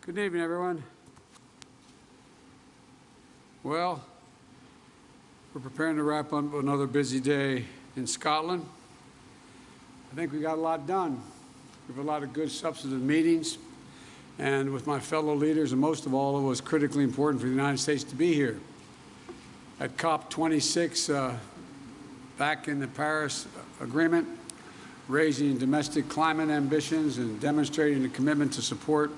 Good evening, everyone. Well, we're preparing to wrap up another busy day in Scotland. I think we got a lot done. We have a lot of good substantive meetings, and with my fellow leaders, and most of all, it was critically important for the United States to be here. At COP26, back in the Paris Agreement, raising domestic climate ambitions and demonstrating a commitment to support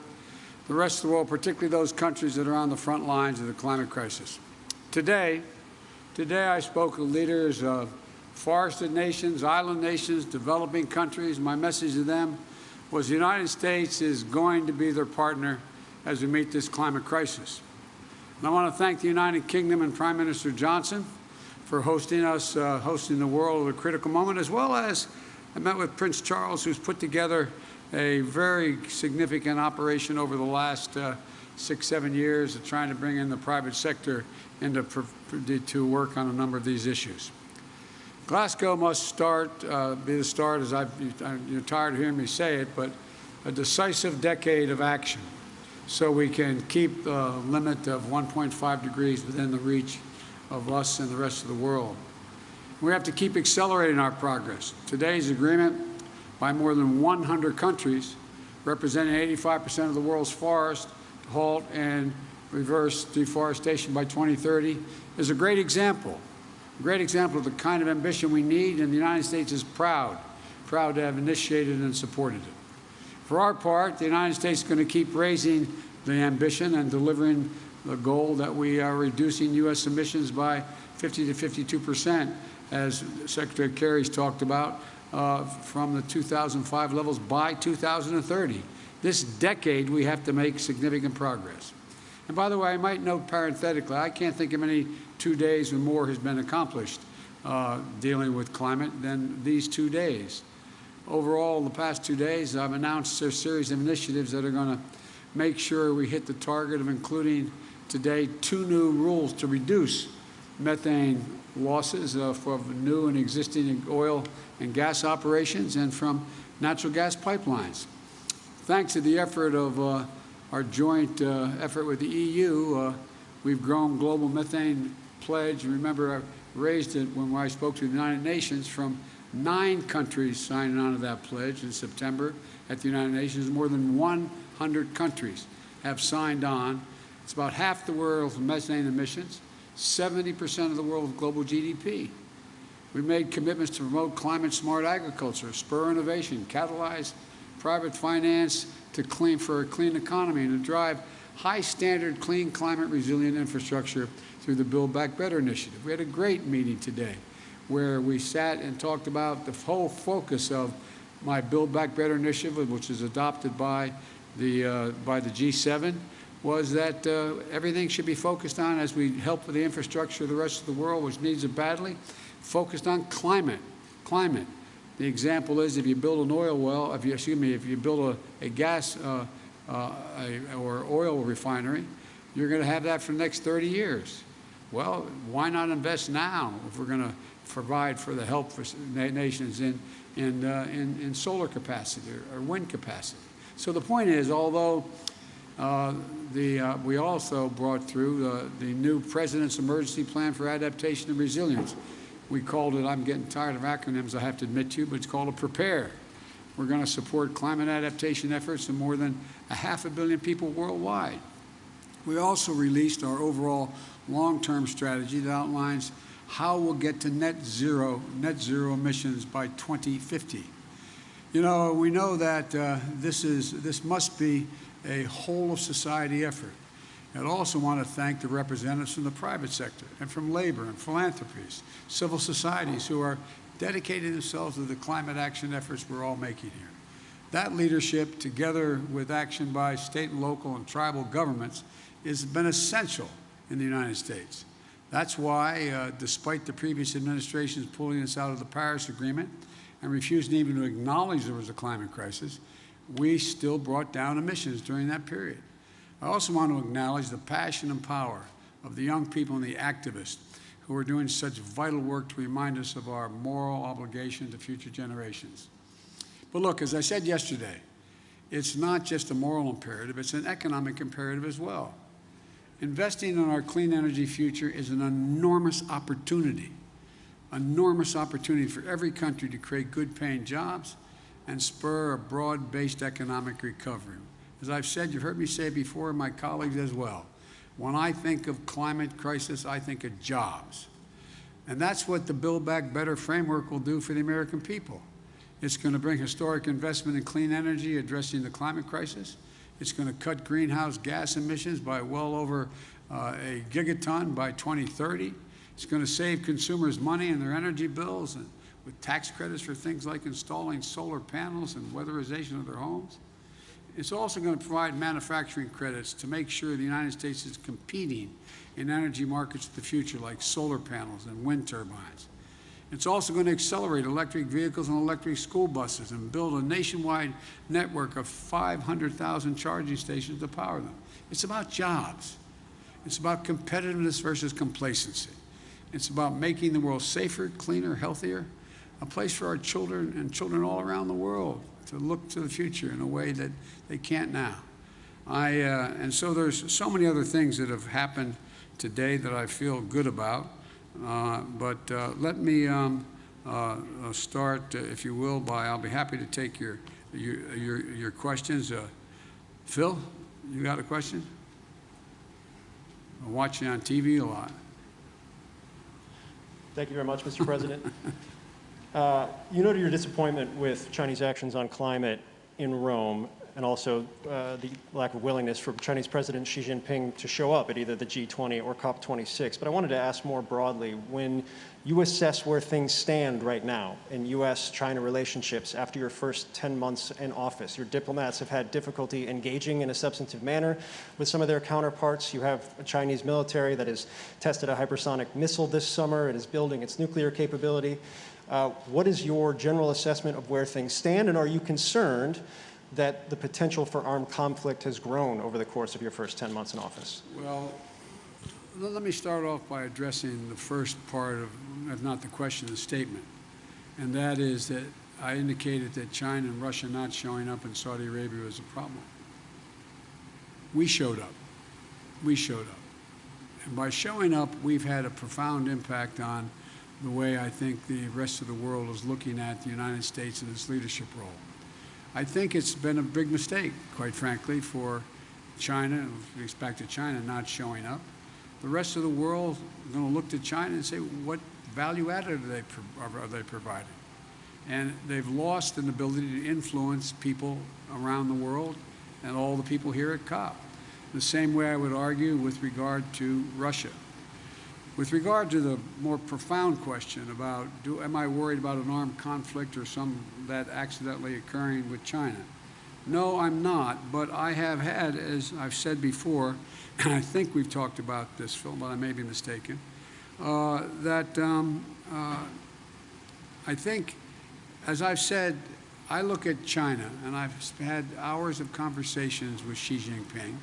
the rest of the world, particularly those countries that are on the front lines of the climate crisis. Today I spoke with leaders of forested nations, island nations, developing countries. My message to them was the United States is going to be their partner as we meet this climate crisis. And I want to thank the United Kingdom and Prime Minister Johnson for hosting us, hosting the world at a critical moment, as well as I met with Prince Charles, who's put together a very significant operation over the last 6-7 years of trying to bring in the private sector to work on a number of these issues. Glasgow must be the start, as you're tired of hearing me say it, but a decisive decade of action so we can keep the limit of 1.5 degrees within the reach of us and the rest of the world. We have to keep accelerating our progress. Today's agreement by more than 100 countries, representing 85% of the world's forests, to halt and reverse deforestation by 2030, is a great example of the kind of ambition we need, and the United States is proud to have initiated and supported it. For our part, the United States is going to keep raising the ambition and delivering the goal that we are reducing U.S. emissions by 50 to 52%, as Secretary Kerry's talked about, from the 2005 levels by 2030. This decade, we have to make significant progress. And by the way, I might note parenthetically, I can't think of any 2 days when more has been accomplished dealing with climate than these 2 days. Overall, the past 2 days, I've announced a series of initiatives that are going to make sure we hit the target of including today 2 new rules to reduce methane losses from new and existing oil and gas operations and from natural gas pipelines. Thanks to the effort of our joint effort with the EU, we've grown global methane pledge. Remember, I raised it when I spoke to the United Nations from 9 countries signing on to that pledge in September at the United Nations. More than 100 countries have signed on. It's about half the world's methane emissions, 70% of the world's global GDP. We made commitments to promote climate-smart agriculture, spur innovation, catalyze private finance for a clean economy, and to drive high-standard, clean, climate-resilient infrastructure through the Build Back Better initiative. We had a great meeting today where we sat and talked about the whole focus of my Build Back Better initiative, which is adopted by the G7, was that everything should be focused on, as we help with the infrastructure of the rest of the world, which needs it badly, focused on climate. The example is if you build an oil well, if you build a gas or oil refinery, you're going to have that for the next 30 years. Well, why not invest now if we're going to provide for the help for nations in solar capacity or wind capacity? So the point is, although we also brought through the new President's Emergency Plan for Adaptation and Resilience. We called it, I'm getting tired of acronyms, I have to admit to you, but it's called a PREPARE. We're going to support climate adaptation efforts of more than 500 million people worldwide. We also released our overall long-term strategy that outlines how we'll get to net zero emissions by 2050. You know, we know that this must be a whole of society effort. I'd also want to thank the representatives from the private sector and from labor and philanthropies, civil societies who are dedicating themselves to the climate action efforts we're all making here. That leadership, together with action by state and local and tribal governments, has been essential in the United States. That's why, despite the previous administration's pulling us out of the Paris Agreement and refusing even to acknowledge there was a climate crisis, we still brought down emissions during that period. I also want to acknowledge the passion and power of the young people and the activists who are doing such vital work to remind us of our moral obligation to future generations. But look, as I said yesterday, It's not just a moral imperative, it's an economic imperative as well. Investing in our clean energy future is an enormous opportunity for every country to create good-paying jobs and spur a broad-based economic recovery. As I've said, you've heard me say before, my colleagues as well, when I think of climate crisis, I think of jobs. And that's what the Build Back Better framework will do for the American people. It's going to bring historic investment in clean energy, addressing the climate crisis. It's going to cut greenhouse gas emissions by well over a gigaton by 2030. It's going to save consumers money in their energy bills and with tax credits for things like installing solar panels and weatherization of their homes. It's also going to provide manufacturing credits to make sure the United States is competing in energy markets of the future like solar panels and wind turbines. It's also going to accelerate electric vehicles and electric school buses and build a nationwide network of 500,000 charging stations to power them. It's about jobs. It's about competitiveness versus complacency. It's about making the world safer, cleaner, healthier, a place for our children and children all around the world to look to the future in a way that they can't now. And so there's so many other things that have happened today that I feel good about. Let me start, if you will, I'll be happy to take your questions. Phil, you got a question? I'm watching on TV a lot. Thank you very much, Mr. President. You noted your disappointment with Chinese actions on climate in Rome, and also the lack of willingness for Chinese President Xi Jinping to show up at either the G20 or COP26. But I wanted to ask more broadly, when you assess where things stand right now in U.S. China relationships after your first 10 months in office, your diplomats have had difficulty engaging in a substantive manner with some of their counterparts. You have a Chinese military that has tested a hypersonic missile this summer. It is building its nuclear capability. What is your general assessment of where things stand, and are you concerned that the potential for armed conflict has grown over the course of your first 10 months in office? Well, let me start off by addressing the first part of, if not the question, the statement. And that is that I indicated that China and Russia not showing up in Saudi Arabia was a problem. We showed up. We showed up. And by showing up, we've had a profound impact on the way I think the rest of the world is looking at the United States and its leadership role. I think it's been a big mistake, quite frankly, for China, with respect to China not showing up. The rest of the world is going to look to China and say, what value added are they providing? And they've lost an ability to influence people around the world and all the people here at COP. The same way I would argue with regard to Russia. With regard to the more profound question about, am I worried about an armed conflict or some that accidentally occurring with China? No, I'm not, but I have had, as I've said before, and I think we've talked about this, Phil, but I may be mistaken, I think, as I've said, I look at China, and I've had hours of conversations with Xi Jinping,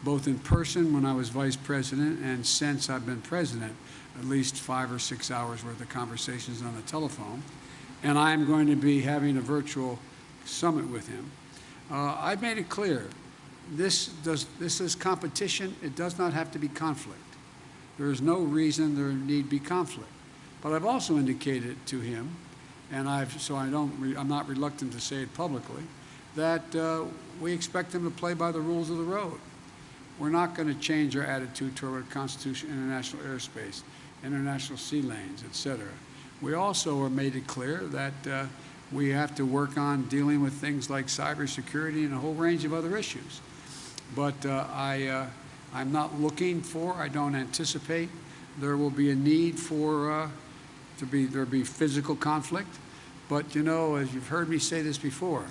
both in person when I was vice president and since I've been president, at least 5 or 6 hours worth of conversations on the telephone. And I'm going to be having a virtual summit with him. I've made it clear, this is competition. It does not have to be conflict. There is no reason there need be conflict. But I've also indicated to him, and I'm not reluctant to say it publicly, that we expect him to play by the rules of the road. We're not going to change our attitude toward Constitution, international airspace, international sea lanes, et cetera. We also have made it clear that we have to work on dealing with things like cybersecurity and a whole range of other issues. But I'm not looking for, I don't anticipate there will be a need for there be physical conflict. But you know, as you've heard me say this before,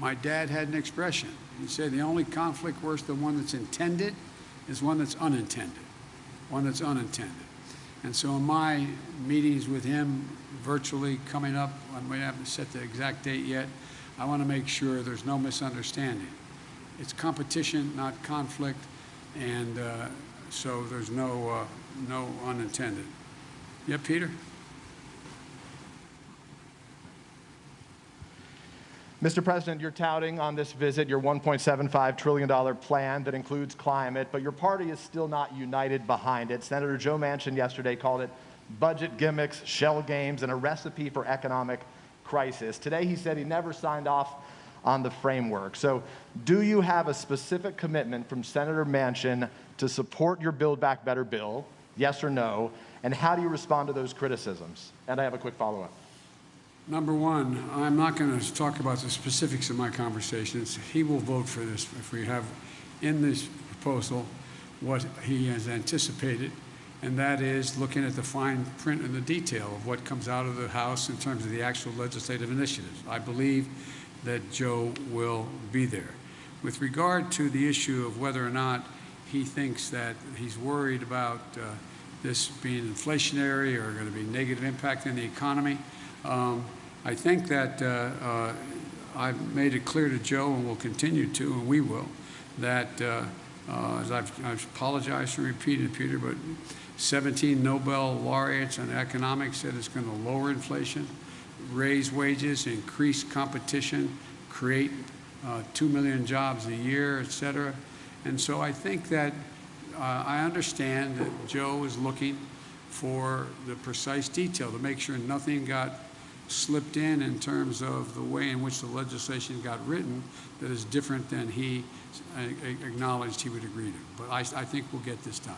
my dad had an expression. He said the only conflict worse than one that's intended is one that's unintended. One that's unintended. And so in my meetings with him virtually coming up, we haven't set the exact date yet, I want to make sure there's no misunderstanding. It's competition, not conflict, and so there's no unintended. Yeah, Peter? Mr. President, you're touting on this visit your $1.75 trillion plan that includes climate, but your party is still not united behind it. Senator Joe Manchin yesterday called it budget gimmicks, shell games, and a recipe for economic crisis. Today he said he never signed off on the framework. So do you have a specific commitment from Senator Manchin to support your Build Back Better bill, yes or no? And how do you respond to those criticisms? And I have a quick follow-up. Number one, I'm not going to talk about the specifics of my conversations. He will vote for this if we have in this proposal what he has anticipated, and that is looking at the fine print and the detail of what comes out of the House in terms of the actual legislative initiatives. I believe that Joe will be there. With regard to the issue of whether or not he thinks that he's worried about this being inflationary or going to be negative impact in the economy, I think that I've made it clear to Joe, and will continue to, and we will, that as I've apologized for repeating it, Peter, but 17 Nobel laureates on economics said it's going to lower inflation, raise wages, increase competition, create 2 million jobs a year, et cetera. And so I think that I understand that Joe is looking for the precise detail to make sure nothing got slipped in terms of the way in which the legislation got written that is different than he acknowledged he would agree to. But I think we'll get this done.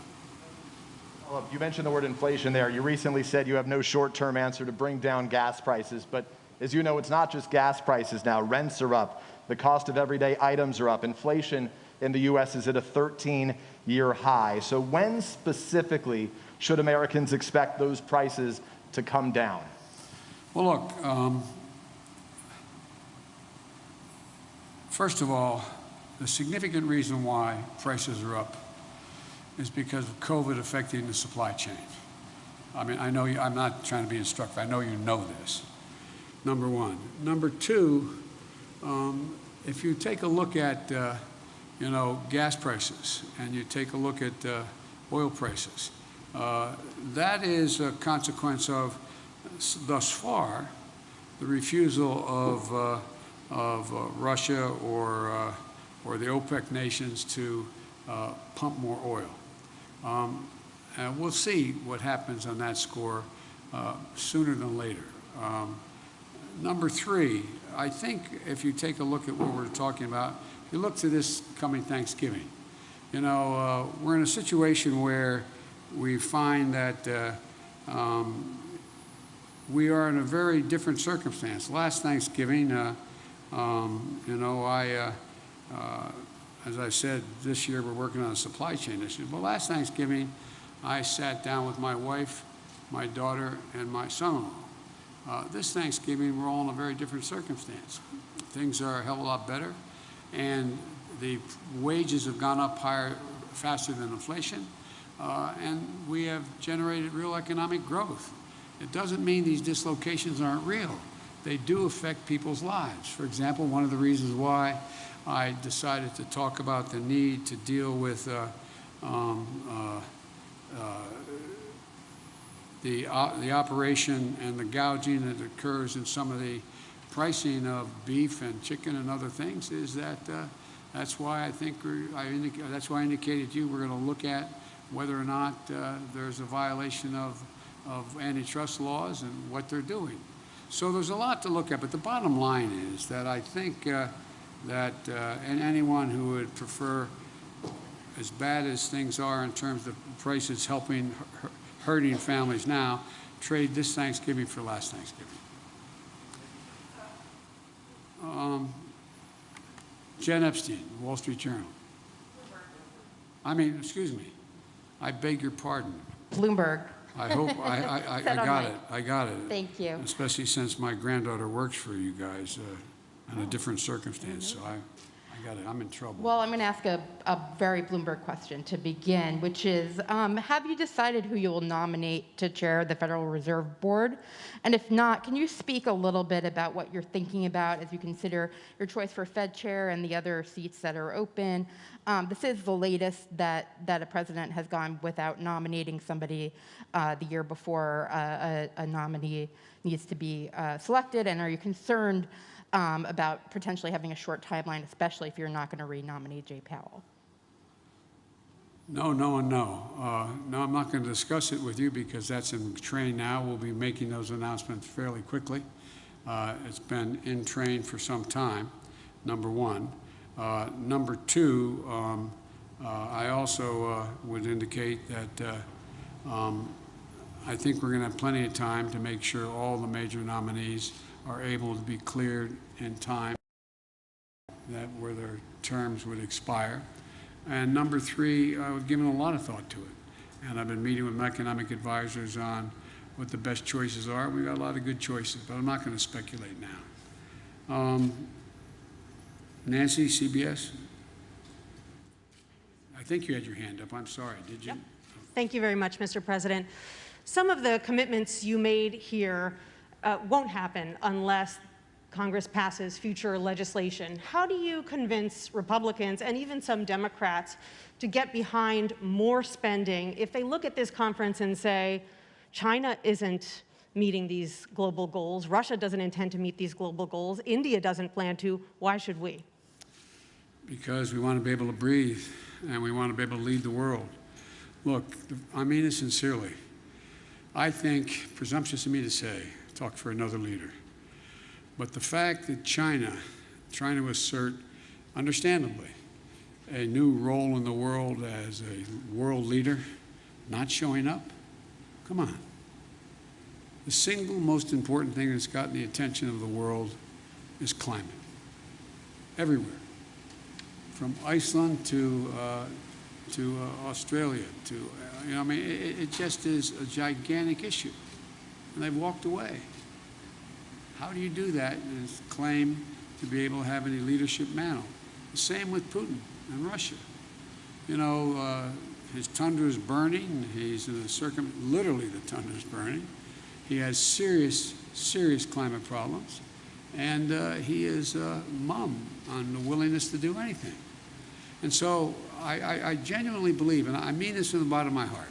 Well, you mentioned the word inflation there. You recently said you have no short-term answer to bring down gas prices. But as you know, it's not just gas prices now. Rents are up. The cost of everyday items are up. Inflation in the U.S. is at a 13-year high. So when specifically should Americans expect those prices to come down? Well, look, first of all, the significant reason why prices are up is because of COVID affecting the supply chain. I mean, I know I'm not trying to be instructive. I know you know this, number one. Number two, if you take a look at, gas prices and you take a look at oil prices, that is a consequence of, thus far, the refusal of Russia or the OPEC nations to pump more oil. And we'll see what happens on that score sooner than later. Number three, I think if you take a look at what we're talking about, you look to this coming Thanksgiving. We're in a situation where we find that we are in a very different circumstance. Last Thanksgiving, as I said, this year we're working on a supply chain issue. But last Thanksgiving, I sat down with my wife, my daughter, and my son-in-law. This Thanksgiving, we're all in a very different circumstance. Things are a hell of a lot better, and the wages have gone up higher, faster than inflation, and we have generated real economic growth. It doesn't mean these dislocations aren't real. They do affect people's lives. For example, one of the reasons why I decided to talk about the need to deal with the operation and the gouging that occurs in some of the pricing of beef and chicken and other things is that that's why I think that's why I indicated to you we're going to look at whether or not there's a violation of antitrust laws and what they're doing. So there's a lot to look at, but the bottom line is that I think and anyone who would prefer, as bad as things are in terms of prices hurting families now, trade this Thanksgiving for last Thanksgiving. Jen Epstein, Wall Street Journal. Excuse me. I beg your pardon. Bloomberg. I hope I got it. I got it. Thank you. Especially since my granddaughter works for you guys in a different circumstance. So I got it. I'm in trouble. Well, I'm going to ask a very Bloomberg question to begin, which is, have you decided who you will nominate to chair the Federal Reserve Board? And if not, can you speak a little bit about what you're thinking about as you consider your choice for Fed chair and the other seats that are open? This is the latest that a president has gone without nominating somebody the year before a nominee needs to be selected. And are you concerned about potentially having a short timeline, especially if you're not going to re-nominate Jay Powell? No, no, and no. No, I'm not going to discuss it with you because that's in train now. We'll be making those announcements fairly quickly. It's been in train for some time, number one. Number two, I also would indicate that I think we're going to have plenty of time to make sure all the major nominees are able to be cleared in time that where their terms would expire. And number three, I've given a lot of thought to it. And I've been meeting with my economic advisors on what the best choices are. We've got a lot of good choices, but I'm not going to speculate now. Nancy, CBS? I think you had your hand up. I'm sorry. Did you? Yep. Thank you very much, Mr. President. Some of the commitments you made here won't happen unless Congress passes future legislation. How do you convince Republicans and even some Democrats to get behind more spending if they look at this conference and say, China isn't meeting these global goals, Russia doesn't intend to meet these global goals, India doesn't plan to, why should we? Because we want to be able to breathe and we want to be able to lead the world. Look, I mean it sincerely. I think, presumptuous of me to say, talk for another leader, but the fact that China, trying to assert, understandably, a new role in the world as a world leader, not showing up, come on. The single most important thing that's gotten the attention of the world is climate. Everywhere. From Iceland to Australia to, I mean, it just is a gigantic issue. And they've walked away. How do you do that and claim to be able to have any leadership mantle? The same with Putin and Russia. You know, his tundra is burning. He's in a literally the tundra is burning. He has serious, serious climate problems. And he is mum on the willingness to do anything. And so I genuinely believe, and I mean this from the bottom of my heart,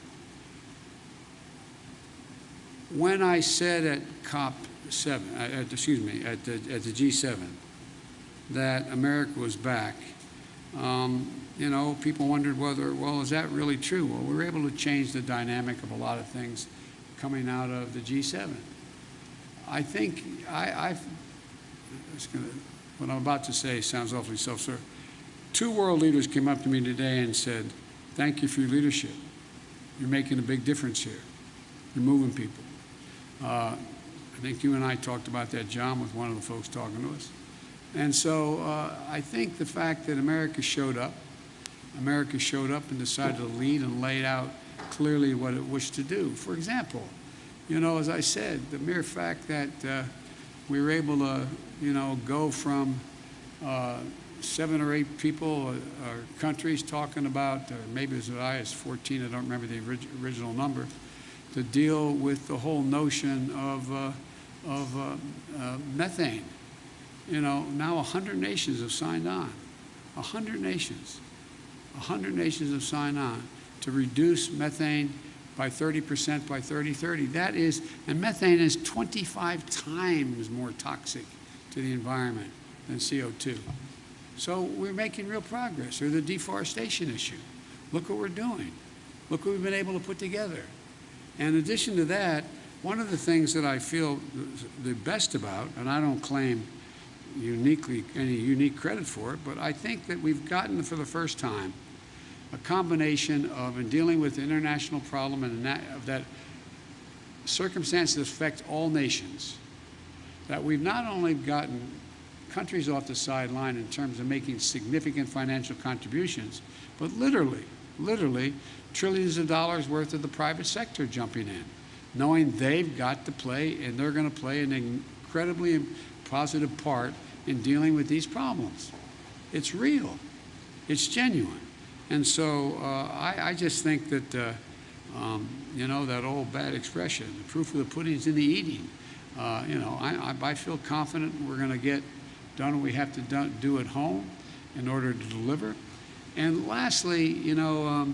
when I said at COP7, at the G7, that America was back, you know, people wondered whether, well, is that really true? Well, we were able to change the dynamic of a lot of things coming out of the G7. I think what I'm about to say sounds awfully self-serving. 2 world leaders came up to me today and said, thank you for your leadership. You're making a big difference here. You're moving people. I think you and I talked about that, John, with one of the folks talking to us. And so I think the fact that America showed up and decided to lead and laid out clearly what it wished to do. For example, you know, as I said, the mere fact that we were able to, you know, go from 7 or 8 people or countries talking about, or maybe as high as 14, I don't remember the original number, to deal with the whole notion of methane. You know, now 100 nations have signed on. 100 nations. 100 nations have signed on to reduce methane by 30% by 2030. That is, and methane is 25 times more toxic to the environment than CO2. So we're making real progress. Or the deforestation issue. Look what we're doing. Look what we've been able to put together. And in addition to that, one of the things that I feel the best about, and I don't claim any unique credit for it, but I think that we've gotten for the first time a combination of, in dealing with the international problem and that circumstances affect all nations, that we've not only gotten countries off the sideline in terms of making significant financial contributions, but literally trillions of dollars worth of the private sector jumping in, knowing they've got to play and they're going to play an incredibly positive part in dealing with these problems. It's real. It's genuine. And so I just think that, you know, that old bad expression, the proof of the pudding's in the eating. You know, I feel confident we're going to get done what we have to do at home in order to deliver. And lastly, you know,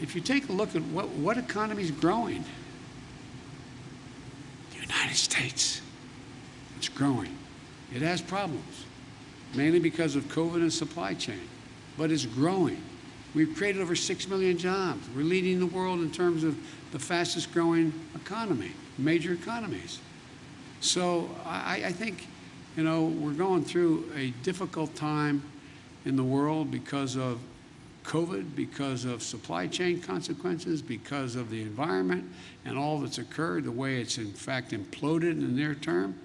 if you take a look at what economy is growing, the United States, it's growing. It has problems, mainly because of COVID and supply chain, but it's growing. We've created over 6 million jobs. We're leading the world in terms of the fastest growing economy, major economies. So I think, you know, we're going through a difficult time in the world because of COVID, because of supply chain consequences, because of the environment and all that's occurred, the way it's in fact imploded in the near term.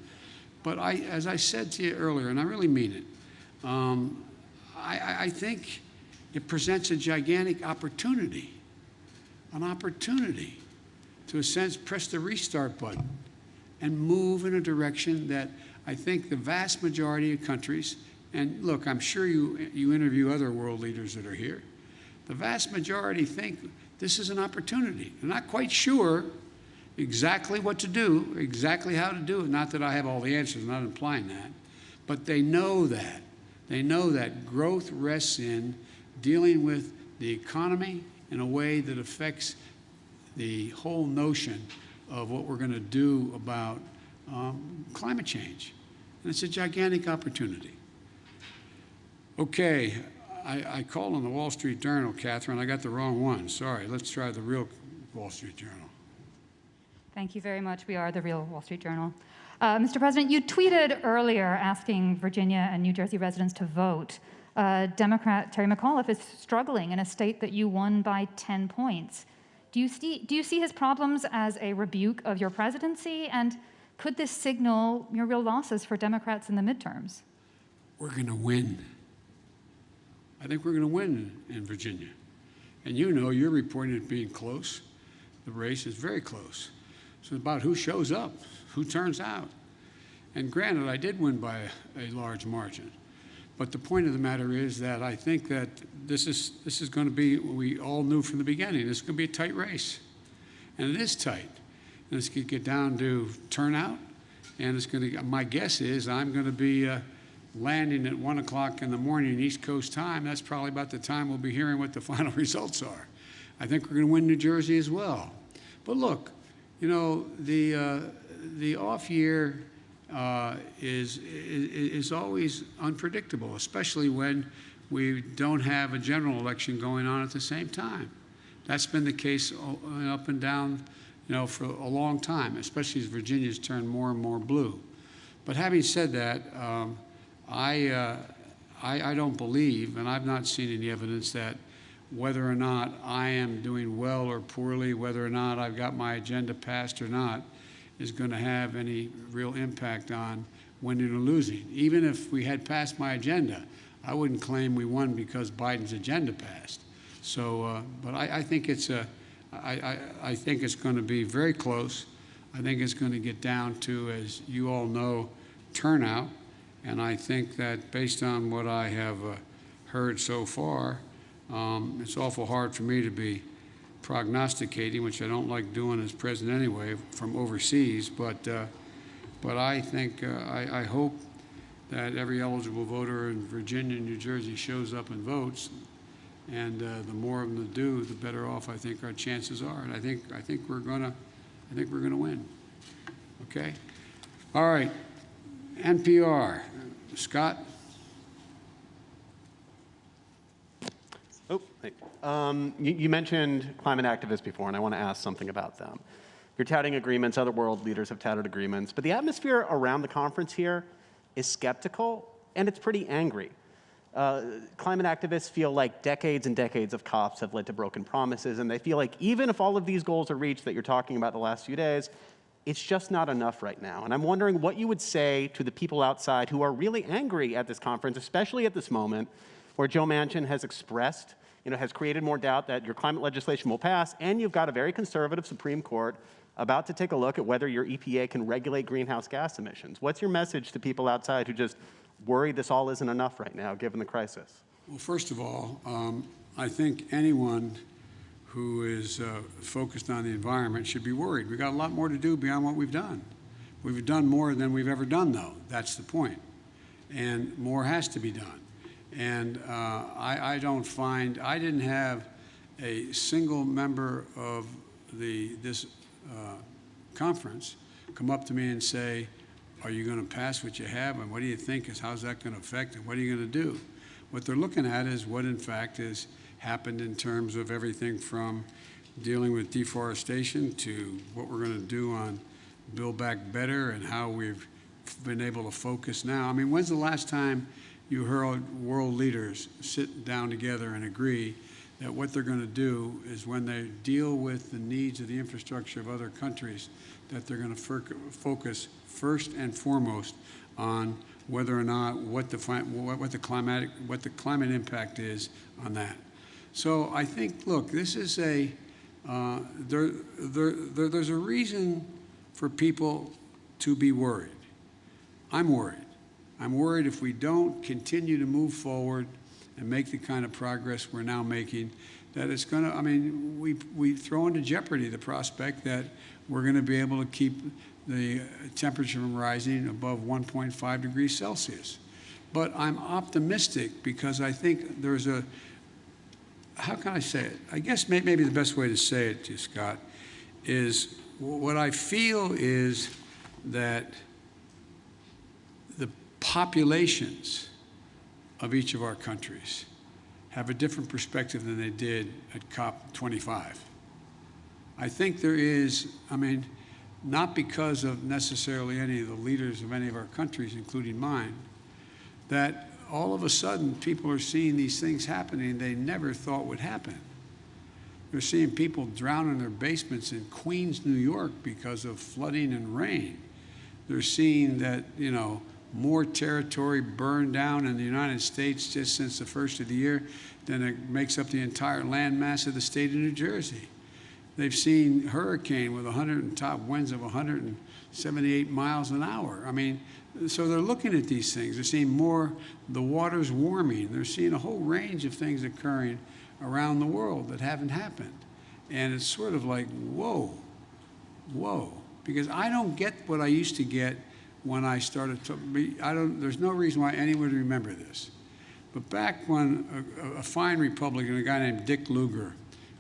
But as I said to you earlier, and I really mean it, I think it presents a gigantic opportunity, an opportunity to, in a sense, press the restart button and move in a direction that I think the vast majority of countries, and look, I'm sure you interview other world leaders that are here, the vast majority think this is an opportunity. They're not quite sure exactly what to do, exactly how to do it. Not that I have all the answers, I'm not implying that, but they know that. They know that growth rests in dealing with the economy in a way that affects the whole notion of what we're going to do about climate change. And it's a gigantic opportunity. Okay, I called on the Wall Street Journal, Catherine. I got the wrong one. Sorry, let's try the real Wall Street Journal. Thank you very much. We are the real Wall Street Journal. Mr. President, you tweeted earlier asking Virginia and New Jersey residents to vote. Democrat Terry McAuliffe is struggling in a state that you won by 10 points. Do you see his problems as a rebuke of your presidency? And could this signal your real losses for Democrats in the midterms? We're going to win. I think we're going to win in Virginia. And you know, you're reporting it being close. The race is very close. So it's about who shows up, who turns out. And granted, I did win by a large margin. But the point of the matter is that I think that this is going to be what we all knew from the beginning. This is going to be a tight race. And it is tight. And it's going to get down to turnout. And it's going to, my guess is I'm going to be landing at 1 o'clock in the morning East Coast time. That's probably about the time we'll be hearing what the final results are. I think we're going to win New Jersey as well. But look, you know, the off year is always unpredictable, especially when we don't have a general election going on at the same time. That's been the case up and down, you know, for a long time, especially as Virginia's turned more and more blue. But having said that, I don't believe, and I've not seen any evidence that whether or not I am doing well or poorly, whether or not I've got my agenda passed or not, is going to have any real impact on winning or losing. Even if we had passed my agenda, I wouldn't claim we won because Biden's agenda passed. So, but I think it's I think it's going to be very close. I think it's going to get down to, as you all know, turnout. And I think that based on what I have heard so far, it's awful hard for me to be prognosticating, which I don't like doing as president anyway, from overseas. But I think, I hope that every eligible voter in Virginia and New Jersey shows up and votes. And the more of them that do, the better off I think our chances are. And I think we're gonna win. Okay. All right. NPR, Scott. Oh, hey. You mentioned climate activists before, and I want to ask something about them. You're touting agreements, other world leaders have touted agreements, but the atmosphere around the conference here is skeptical, and it's pretty angry. Climate activists feel like decades and decades of COPs have led to broken promises, and they feel like even if all of these goals are reached that you're talking about the last few days, it's just not enough right now. And I'm wondering what you would say to the people outside who are really angry at this conference, especially at this moment, where Joe Manchin has expressed, has created more doubt that your climate legislation will pass, and you've got a very conservative Supreme Court about to take a look at whether your EPA can regulate greenhouse gas emissions. What's your message to people outside who just worry this all isn't enough right now, given the crisis? Well, first of all, I think anyone who is focused on the environment should be worried. We've got a lot more to do beyond what we've done. We've done more than we've ever done, though. That's the point. And more has to be done. And I didn't have a single member of this conference come up to me and say, are you going to pass what you have, and what do you think is, how's that going to affect, and what are you going to do? What they're looking at is what, in fact, has happened in terms of everything from dealing with deforestation to what we're going to do on Build Back Better and how we've been able to focus now. I mean, when's the last time you heard world leaders sit down together and agree that what they're going to do is, when they deal with the needs of the infrastructure of other countries, that they're going to focus first and foremost on whether or not what the climate impact is on that. So I think, look, this is a there's a reason for people to be worried. I'm worried. I'm worried if we don't continue to move forward and make the kind of progress we're now making, that it's going to, I mean, we throw into jeopardy the prospect that we're going to be able to keep the temperature from rising above 1.5 degrees Celsius. But I'm optimistic because I think there's a, how can I say it? I guess maybe the best way to say it to you, Scott, is what I feel is that the populations of each of our countries have a different perspective than they did at COP25. I think there is, I mean, not because of necessarily any of the leaders of any of our countries, including mine, that all of a sudden people are seeing these things happening they never thought would happen. They're seeing people drown in their basements in Queens, New York because of flooding and rain. They're seeing that, you know, more territory burned down in the United States just since the first of the year than it makes up the entire land mass of the state of New Jersey. They've seen hurricane with top winds of 178 miles an hour. I mean, so they're looking at these things. They're seeing more, the water's warming. They're seeing a whole range of things occurring around the world that haven't happened. And it's sort of like, whoa, whoa. Because I don't get what I used to get when I started to, there's no reason why anyone would remember this. But back when a fine Republican, a guy named Dick Lugar,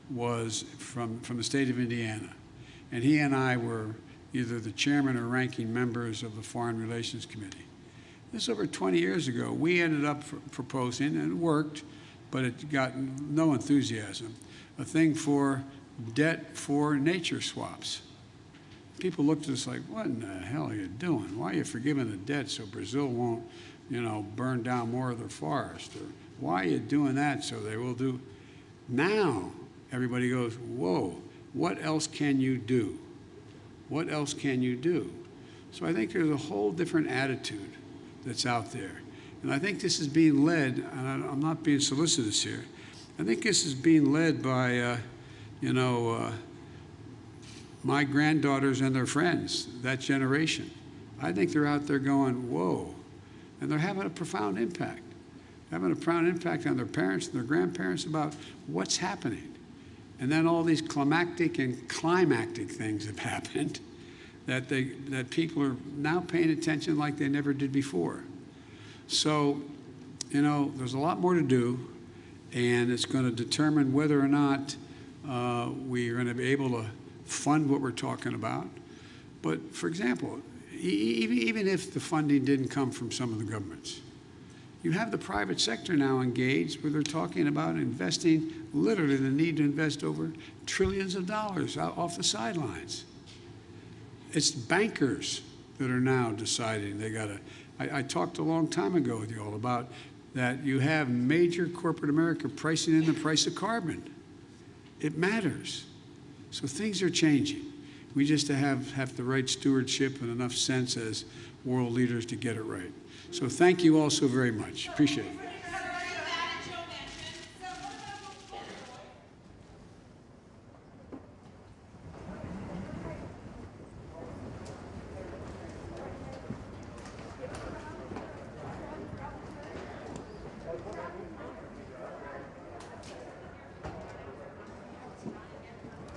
was from the state of Indiana, and he and I were either the chairman or ranking members of the Foreign Relations Committee. This is over 20 years ago. We ended up proposing, and it worked, but it got no enthusiasm, a thing for debt for nature swaps. People looked at us like, what in the hell are you doing? Why are you forgiving the debt so Brazil won't, you know, burn down more of their forest? Or why are you doing that so they will do? Now, everybody goes, whoa, what else can you do? What else can you do? So I think there's a whole different attitude that's out there. And I think this is being led, and I'm not being solicitous here, I think this is being led by, my granddaughters and their friends, that generation. I think they're out there going, whoa, and they're having a profound impact. Having a profound impact on their parents and their grandparents about what's happening. And then all these climactic and climactic things have happened that people are now paying attention like they never did before. So, you know, there's a lot more to do, and it's going to determine whether or not we are going to be able to fund what we're talking about. But, for example, even if the funding didn't come from some of the governments, you have the private sector now engaged where they're talking about investing, literally the need to invest over trillions of dollars off the sidelines. It's bankers that are now deciding they got to. I talked a long time ago with you all about that you have major corporate America pricing in the price of carbon. It matters. So things are changing. We just have the right stewardship and enough sense as world leaders to get it right. So thank you all so very much. Appreciate it.